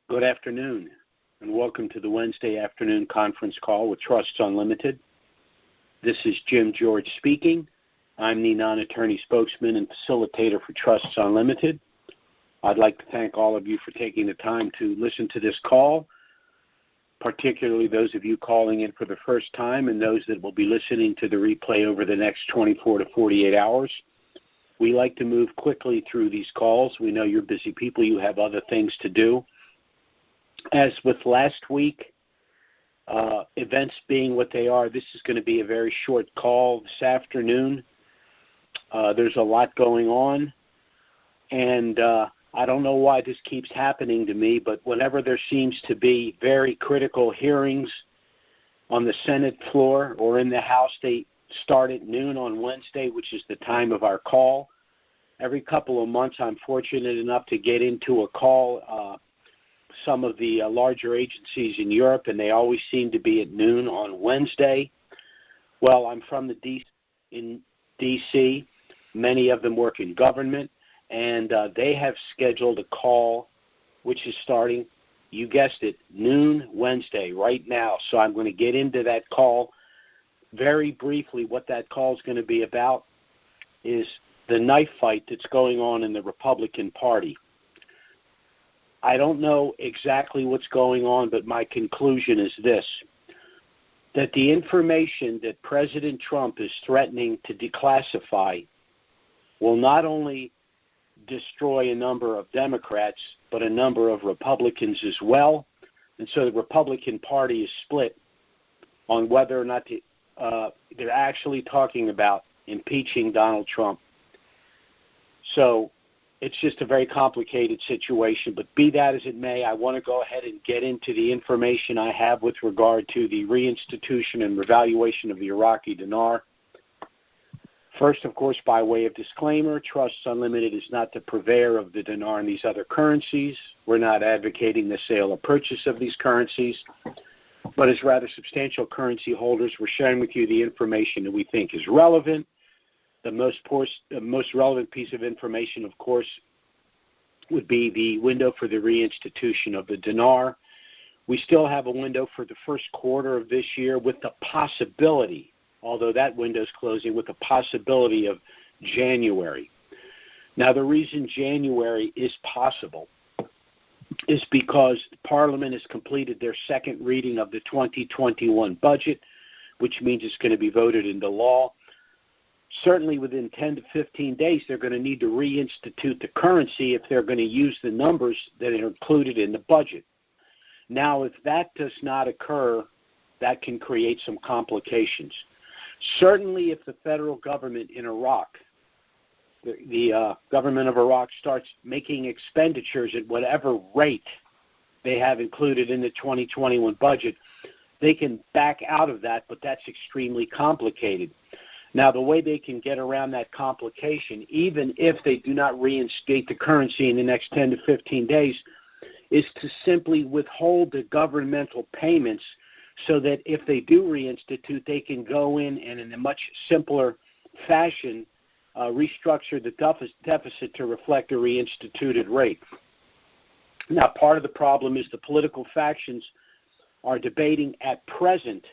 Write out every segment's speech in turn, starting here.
Good afternoon, and welcome to the Wednesday afternoon conference call with Trusts Unlimited. This is Jim George speaking. I'm the non-attorney spokesman and facilitator for Trusts Unlimited. I'd like to thank all of you for taking the time to listen to this call, particularly those of you calling in for the first time and those that will be listening to the replay over the next 24 to 48 hours. We like to move quickly through these calls. We know you're busy people. You have other things to do. As with last week, events being what they are, this is going to be a very short call this afternoon. There's a lot going on, and I don't know why this keeps happening to me, but whenever there seems to be very critical hearings on the Senate floor or in the House, they start at noon on Wednesday, which is the time of our call. Every couple of months, I'm fortunate enough to get into a call some of the larger agencies in Europe, and they always seem to be at noon on Wednesday. Well, I'm from in D.C. Many of them work in government, and they have scheduled a call which is starting, you guessed it, noon Wednesday right now. So I'm going to get into that call. Very briefly, what that call is going to be about is the knife fight that's going on in the Republican Party. I don't know exactly what's going on, but my conclusion is this, that the information that President Trump is threatening to declassify will not only destroy a number of Democrats, but a number of Republicans as well. And so the Republican Party is split on whether or not they're actually talking about impeaching Donald Trump. So it's just a very complicated situation, but be that as it may, I want to go ahead and get into the information I have with regard to the reinstitution and revaluation of the Iraqi dinar. First, of course, by way of disclaimer, Trusts Unlimited is not the purveyor of the dinar and these other currencies. We're not advocating the sale or purchase of these currencies, but as rather substantial currency holders, we're sharing with you the information that we think is relevant. The most relevant piece of information, of course, would be the window for the reinstitution of the dinar. We still have a window for the first quarter of this year with the possibility, although that window is closing, with the possibility of January. Now, the reason January is possible is because Parliament has completed their second reading of the 2021 budget, which means it's going to be voted into law. Certainly within 10 to 15 days, they're going to need to reinstitute the currency if they're going to use the numbers that are included in the budget. Now, if that does not occur, that can create some complications. Certainly if the federal government in Iraq, the government of Iraq starts making expenditures at whatever rate they have included in the 2021 budget, they can back out of that, but that's extremely complicated. Now, the way they can get around that complication, even if they do not reinstate the currency in the next 10 to 15 days, is to simply withhold the governmental payments so that if they do reinstitute, they can go in and in a much simpler fashion restructure the deficit to reflect a reinstituted rate. Now, part of the problem is the political factions are debating at present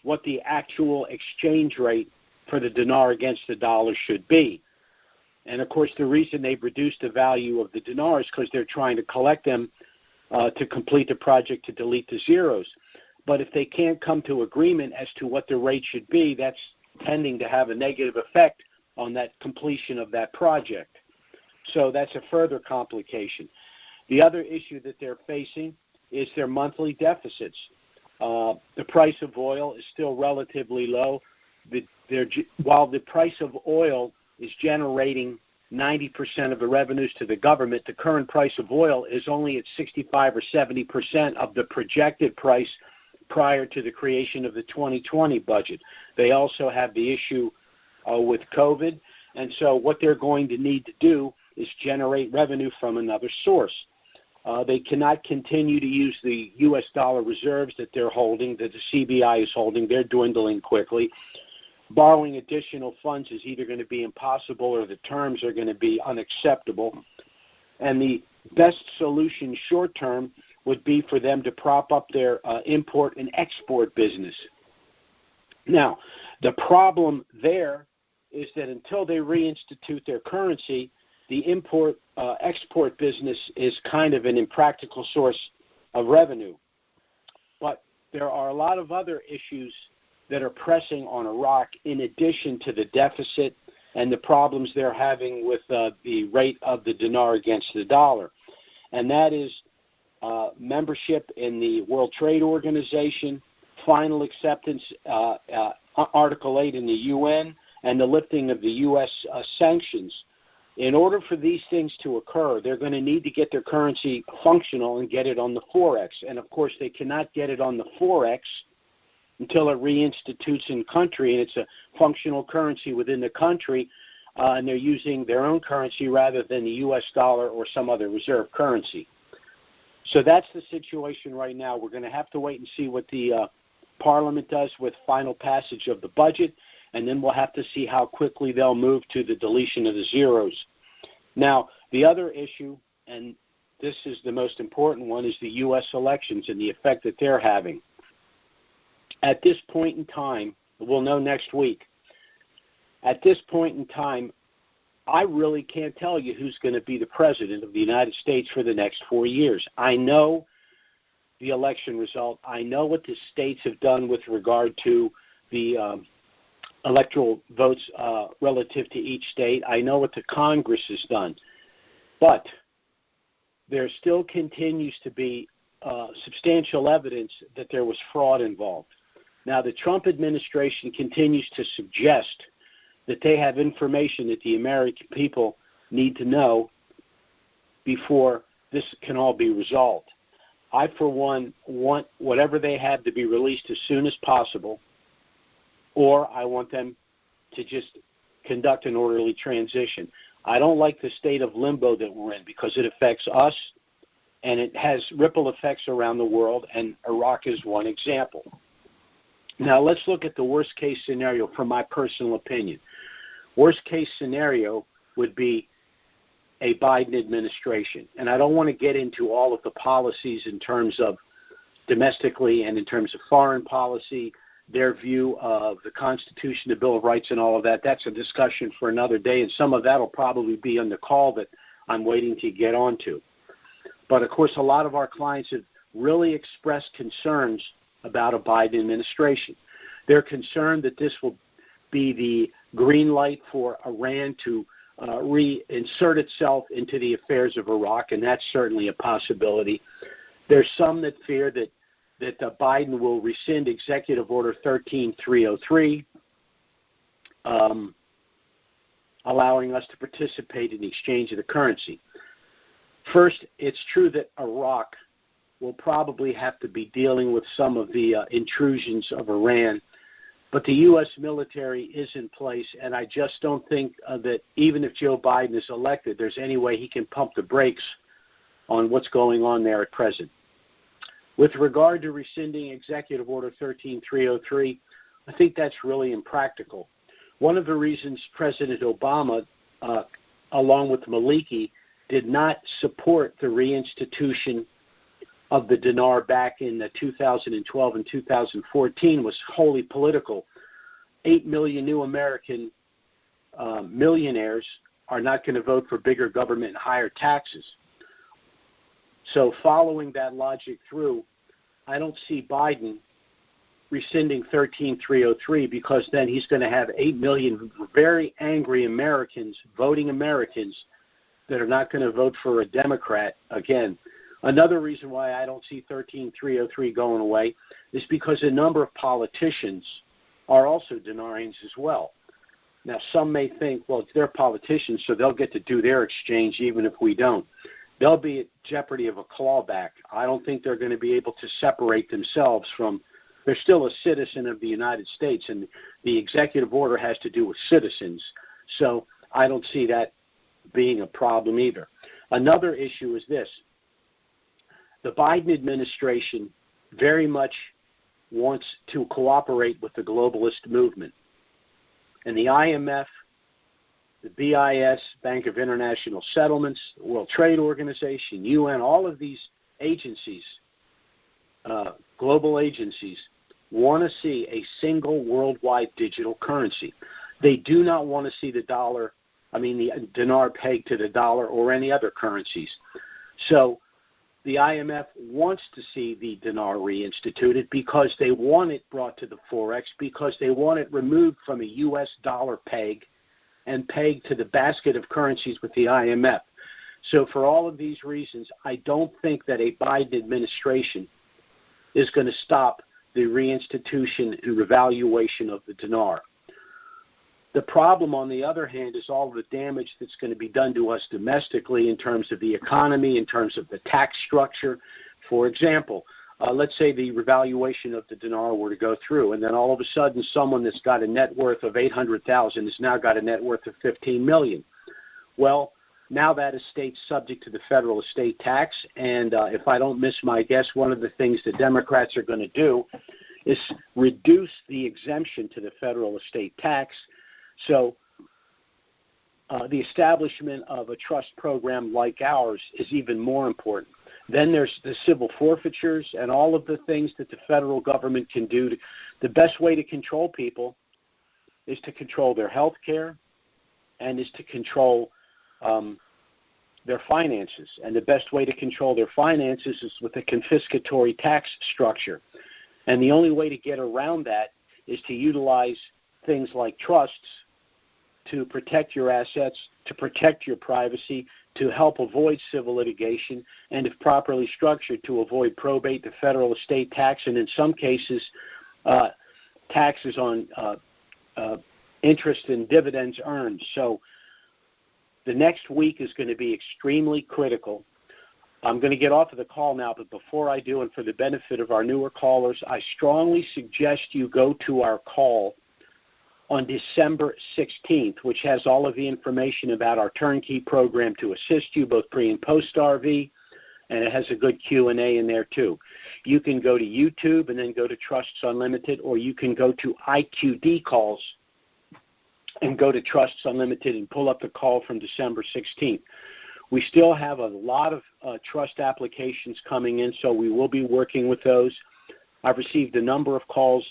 what the actual exchange rate for the dinar against the dollar should be. And, of course, the reason they've reduced the value of the dinar is because they're trying to collect them to complete the project to delete the zeros. But if they can't come to agreement as to what the rate should be, that's tending to have a negative effect on that completion of that project. So that's a further complication. The other issue that they're facing is their monthly deficits. The price of oil is still relatively low. While the price of oil is generating 90% of the revenues to the government, the current price of oil is only at 65 or 70% of the projected price prior to the creation of the 2020 budget. They also have the issue with COVID, and so what they're going to need to do is generate revenue from another source. They cannot continue to use the U.S. dollar reserves that they're holding, that the CBI is holding. They're dwindling quickly. Borrowing additional funds is either going to be impossible or the terms are going to be unacceptable. And the best solution short term would be for them to prop up their import and export business. Now, the problem there is that until they reinstitute their currency, the import-export business is kind of an impractical source of revenue. But there are a lot of other issues that are pressing on Iraq in addition to the deficit and the problems they're having with the rate of the dinar against the dollar. And that is membership in the World Trade Organization, final acceptance, Article 8 in the UN, and the lifting of the U.S. Sanctions. In order for these things to occur, they're going to need to get their currency functional and get it on the Forex. And, of course, they cannot get it on the Forex until it reinstitutes in country, and it's a functional currency within the country, and they're using their own currency rather than the U.S. dollar or some other reserve currency. So that's the situation right now. We're going to have to wait and see what the Parliament does with final passage of the budget, and then we'll have to see how quickly they'll move to the deletion of the zeros. Now, the other issue, and this is the most important one, is the U.S. elections and the effect that they're having. At this point in time, we'll know next week, at this point in time, I really can't tell you who's going to be the president of the United States for the next 4 years. I know the election result. I know what the states have done with regard to the electoral votes relative to each state. I know what the Congress has done. But there still continues to be substantial evidence that there was fraud involved. Now, the Trump administration continues to suggest that they have information that the American people need to know before this can all be resolved. I, for one, want whatever they have to be released as soon as possible, or I want them to just conduct an orderly transition. I don't like the state of limbo that we're in because it affects us, and it has ripple effects around the world, and Iraq is one example. Now, let's look at the worst-case scenario from my personal opinion. Worst-case scenario would be a Biden administration. And I don't want to get into all of the policies in terms of domestically and in terms of foreign policy, their view of the Constitution, the Bill of Rights, and all of that. That's a discussion for another day, and some of that will probably be on the call that I'm waiting to get onto. But, of course, a lot of our clients have really expressed concerns about a Biden administration. They're concerned that this will be the green light for Iran to reinsert itself into the affairs of Iraq, and that's certainly a possibility. There's some that fear that Biden will rescind Executive Order 13303, allowing us to participate in the exchange of the currency. First, it's true that Iraq will probably have to be dealing with some of the intrusions of Iran, but the U.S. military is in place, and I just don't think that even if Joe Biden is elected, there's any way he can pump the brakes on what's going on there at present. With regard to rescinding Executive Order 13303, I think that's really impractical. One of the reasons President Obama, along with Maliki, did not support the reinstitution of the dinar back in 2012 and 2014 was wholly political. 8 million new American millionaires are not going to vote for bigger government and higher taxes. So following that logic through, I don't see Biden rescinding 13303 because then he's going to have 8 million very angry Americans, voting Americans, that are not going to vote for a Democrat again. Another reason why I don't see 13303 going away is because a number of politicians are also denarians as well. Now, some may think, well, they're politicians, so they'll get to do their exchange even if we don't. They'll be at jeopardy of a clawback. I don't think they're going to be able to separate themselves from – they're still a citizen of the United States, and the executive order has to do with citizens. So I don't see that being a problem either. Another issue is this. The Biden administration very much wants to cooperate with the globalist movement. And the IMF the BIS, Bank of International Settlements, World Trade Organization, UN, all of these agencies, global agencies, want to see a single worldwide digital currency. They do not want to see the dinar pegged to the dollar or any other currencies. So the IMF wants to see the dinar reinstituted because they want it brought to the Forex, because they want it removed from a U.S. dollar peg and pegged to the basket of currencies with the IMF. So for all of these reasons, I don't think that a Biden administration is going to stop the reinstitution and revaluation of the dinar. The problem, on the other hand, is all the damage that's going to be done to us domestically in terms of the economy, in terms of the tax structure. For example, let's say the revaluation of the dinar were to go through, and then all of a sudden someone that's got a net worth of $800,000 has now got a net worth of $15 million. Well, now that estate's subject to the federal estate tax, and if I don't miss my guess, one of the things the Democrats are going to do is reduce the exemption to the federal estate tax. So the establishment of a trust program like ours is even more important. Then there's the civil forfeitures and all of the things that the federal government can do. The best way to control people is to control their health care and is to control their finances. And the best way to control their finances is with a confiscatory tax structure. And the only way to get around that is to utilize things like trusts to protect your assets, to protect your privacy, to help avoid civil litigation, and if properly structured, to avoid probate, the federal estate tax, and in some cases, taxes on interest and dividends earned. So the next week is going to be extremely critical. I'm going to get off of the call now, but before I do, and for the benefit of our newer callers, I strongly suggest you go to our call on December 16th, which has all of the information about our turnkey program to assist you both pre and post RV, and it has a good Q&A in there too. You can go to YouTube and then go to Trusts Unlimited, or you can go to IQD calls and go to Trusts Unlimited and pull up the call from December 16th. We still have a lot of trust applications coming in, so we will be working with those. I've received a number of calls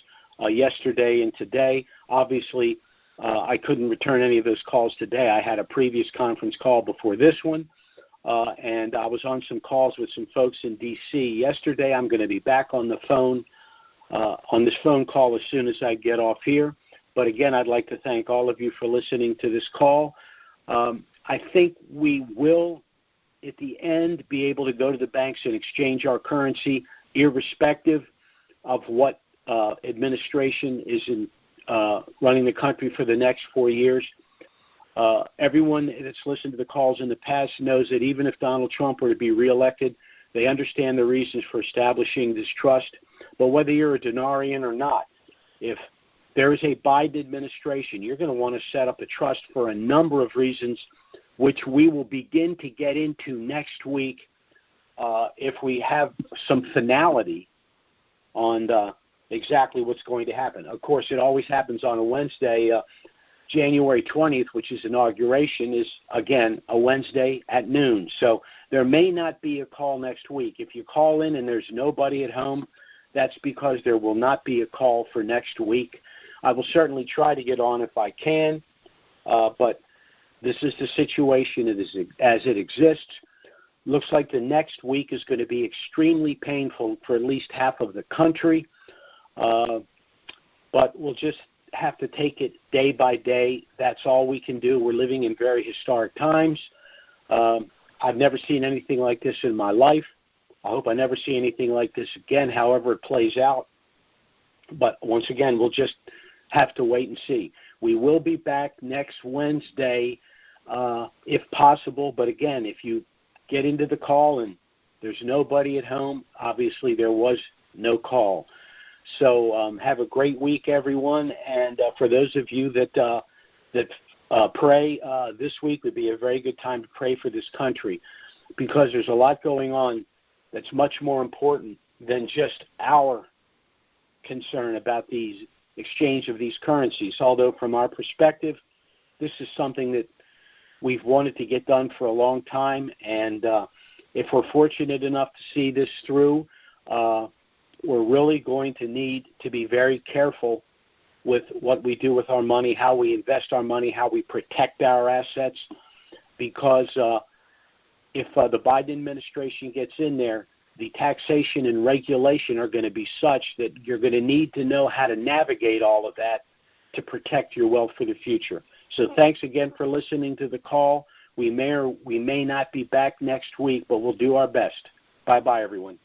yesterday and today. Obviously, I couldn't return any of those calls today. I had a previous conference call before this one, and I was on some calls with some folks in D.C. yesterday. I'm going to be back on the phone, on this phone call as soon as I get off here. But again, I'd like to thank all of you for listening to this call. I think we will, at the end, be able to go to the banks and exchange our currency, irrespective of what administration is running the country for the next 4 years. Everyone that's listened to the calls in the past knows that even if Donald Trump were to be reelected, they understand the reasons for establishing this trust. But whether you're a Dinarian or not, if there is a Biden administration, you're going to want to set up a trust for a number of reasons, which we will begin to get into next week if we have some finality on exactly what's going to happen. Of course, it always happens on a Wednesday. January 20th, which is inauguration, is, again, a Wednesday at noon. So there may not be a call next week. If you call in and there's nobody at home, that's because there will not be a call for next week. I will certainly try to get on if I can, but this is the situation as it exists. Looks like the next week is going to be extremely painful for at least half of the country, but we'll just have to take it day by day. That's all we can do. We're living in very historic times. I've never seen anything like this in my life. I hope I never see anything like this again, however it plays out. But once again, we'll just have to wait and see. We will be back next Wednesday, if possible. But again, if you get into the call and there's nobody at home, obviously there was no call. So have a great week, everyone. And for those of you that pray, this week would be a very good time to pray for this country, because there's a lot going on that's much more important than just our concern about these exchange of these currencies. Although from our perspective, this is something that we've wanted to get done for a long time, and if we're fortunate enough to see this through, we're really going to need to be very careful with what we do with our money, how we invest our money, how we protect our assets, because if the Biden administration gets in there, the taxation and regulation are going to be such that you're going to need to know how to navigate all of that to protect your wealth for the future. So thanks again for listening to the call. We may or we may not be back next week, but we'll do our best. Bye-bye, everyone.